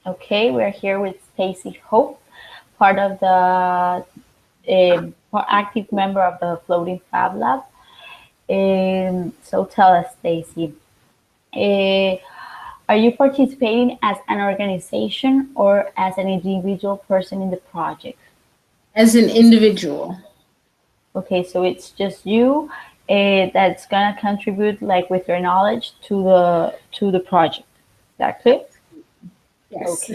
Okay, we're here with Stacy Hope, part of the active member of the Floating Fab Lab. So tell us, Stacy, uh, are you participating as an organization or as an individual person in the project? As an individual. Okay, so it's just you that's gonna contribute like with your knowledge to the project. Is that clear? Yes.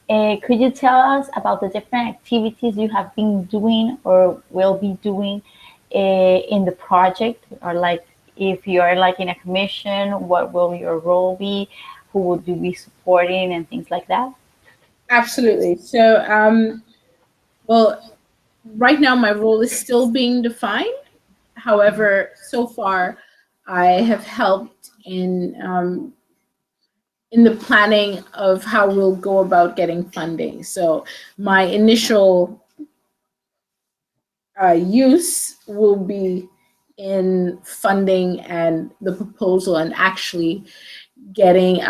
Okay. Could you tell us about the different activities you have been doing or will be doing in the project? Or like if you are like in a commission, what will your role be? Who would you be supporting and things like that? Absolutely. So, well, right now my role is still being defined. However, so far I have helped in the planning of how we'll go about getting funding. So my initial use will be in funding and the proposal and actually getting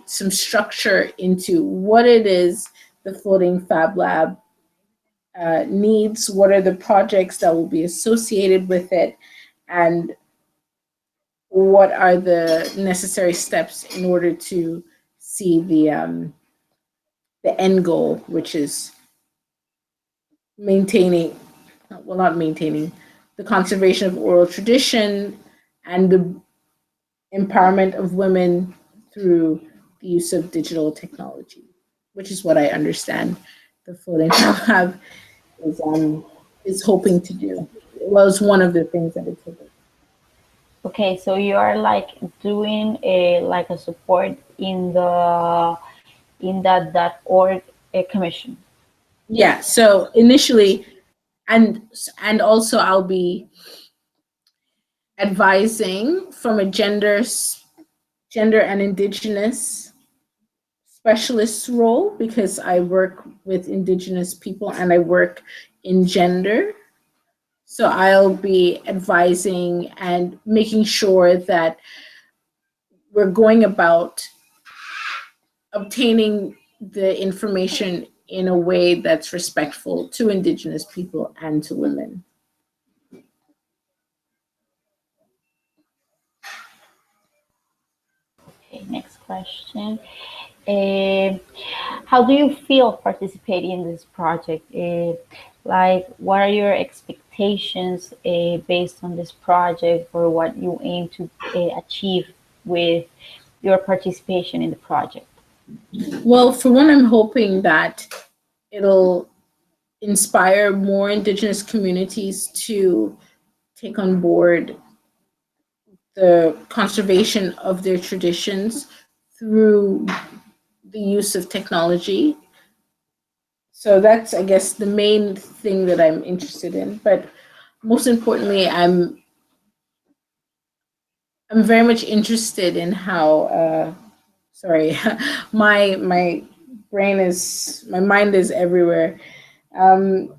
some structure into what it is the Floating Fab Lab needs, what are the projects that will be associated with it, and what are the necessary steps in order to see the end goal, which is maintaining, well, not maintaining, the conservation of oral tradition and the empowerment of women through the use of digital technology, which is what I understand the Floating Lab is hoping to do. Well, it's one of the things that it's hoping. Okay, so you are like doing a like a support in that org commission. Yeah. So initially, and and also I'll be advising from a gender and indigenous specialist role because I work with indigenous people and I work in gender. So I'll be advising and making sure that we're going about obtaining the information in a way that's respectful to indigenous people and to women. Okay, next question. Uh, how do you feel participating in this project? Like, what are your expectations based on this project or what you aim to achieve with your participation in the project? Well, for one, I'm hoping that it'll inspire more indigenous communities to take on board the conservation of their traditions through the use of technology. So that's, I guess, the main thing that I'm interested in. But most importantly, I'm very much interested in how. Sorry, my my mind is everywhere. Um,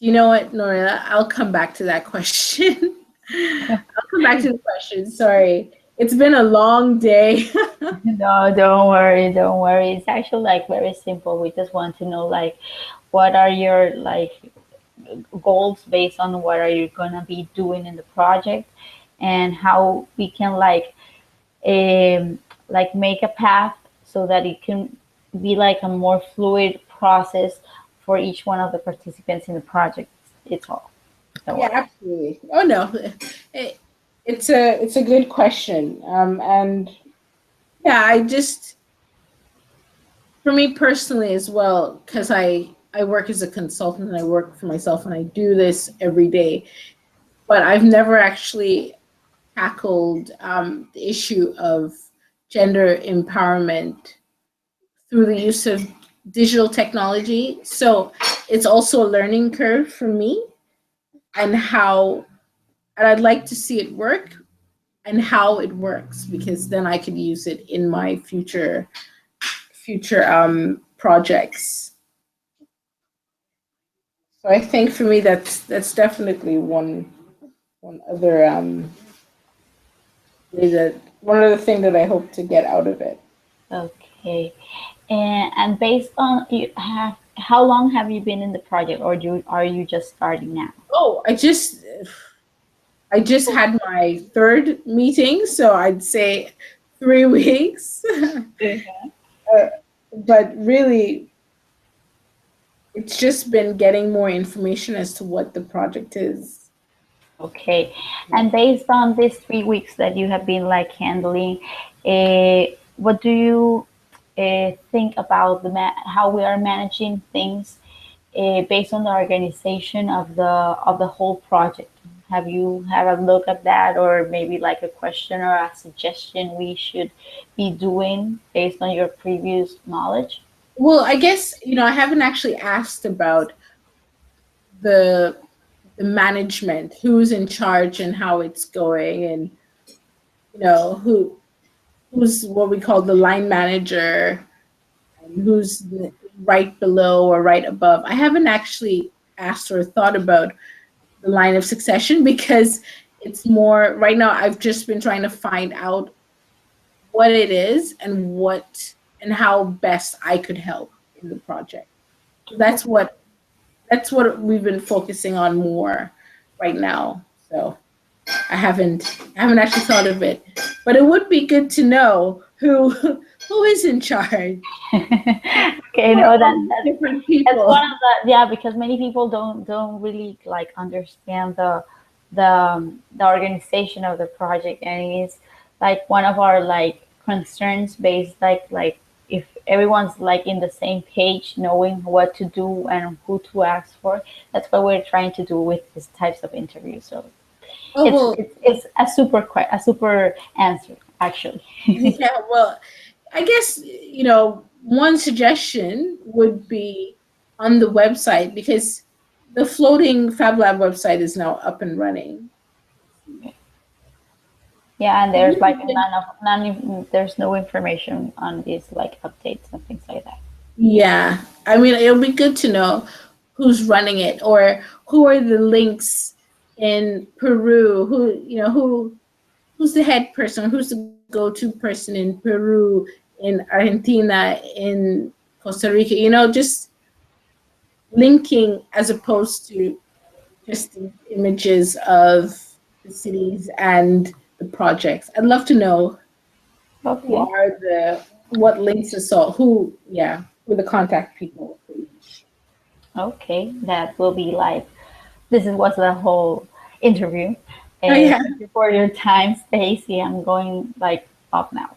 you know what, Nora? I'll come back to that question. I'll come back to the question. Sorry, it's been a long day. No, don't worry, don't worry. It's actually like very simple. We just want to know like what are your like goals based on what are you gonna be doing in the project and how we can like make a path so that it can be like a more fluid process for each one of the participants in the project. It's all. Don't Yeah, worry. absolutely. Oh no, it, it's a good question. And yeah, I just for me personally as well, because I work as a consultant and I work for myself and I do this every day, but I've never actually tackled the issue of gender empowerment through the use of digital technology. So it's also a learning curve for me and how and I'd like to see it work and how it works because then I could use it in my future projects. So I think for me that's definitely one other way that one other thing that I hope to get out of it. Okay. And based on you have how long have you been in the project, or are you just starting now? Oh, I just had my third meeting, so I'd say 3 weeks. uh, but really, it's just been getting more information as to what the project is. Okay. And based on these 3 weeks that you have been like handling, what do you think about how we are managing things based on the organization of the whole project? Have you have a look at that, or maybe like a question or a suggestion we should be doing based on your previous knowledge? Well, I guess, I haven't actually asked about the the management, who's in charge and how it's going, and who's what we call the line manager, and who's right below or right above. I haven't actually asked or thought about the line of succession because it's more right now. I've just been trying to find out what it is and how best I could help in the project. So that's what we've been focusing on more right now. So I haven't actually thought of it, but it would be good to know who is in charge. Okay, Who are no, all these different that's people? one of the, yeah, because many people don't really like understand the organization of the project, and it's like one of our like concerns based like if everyone's like in the same page, knowing what to do and who to ask for. That's what we're trying to do with these types of interviews. So Oh well, it's a super answer actually. yeah. Well, I guess one suggestion would be on the website because the floating Fab Lab website is now up and running. Yeah, and It there's would like be good. there's no information on these like updates and things like that. Yeah, I mean, it'll be good to know who's running it or who are the links in Peru. Who's the head person? Who's the go-to person in Peru, in Argentina, in Costa Rica? Just linking as opposed to just the images of the cities and the projects. I'd love to know who Okay. are the what links is so who the contact people. Okay, that will be like this is was the whole interview. Oh And yeah. thank you for your time, Stacy. I'm going like off now.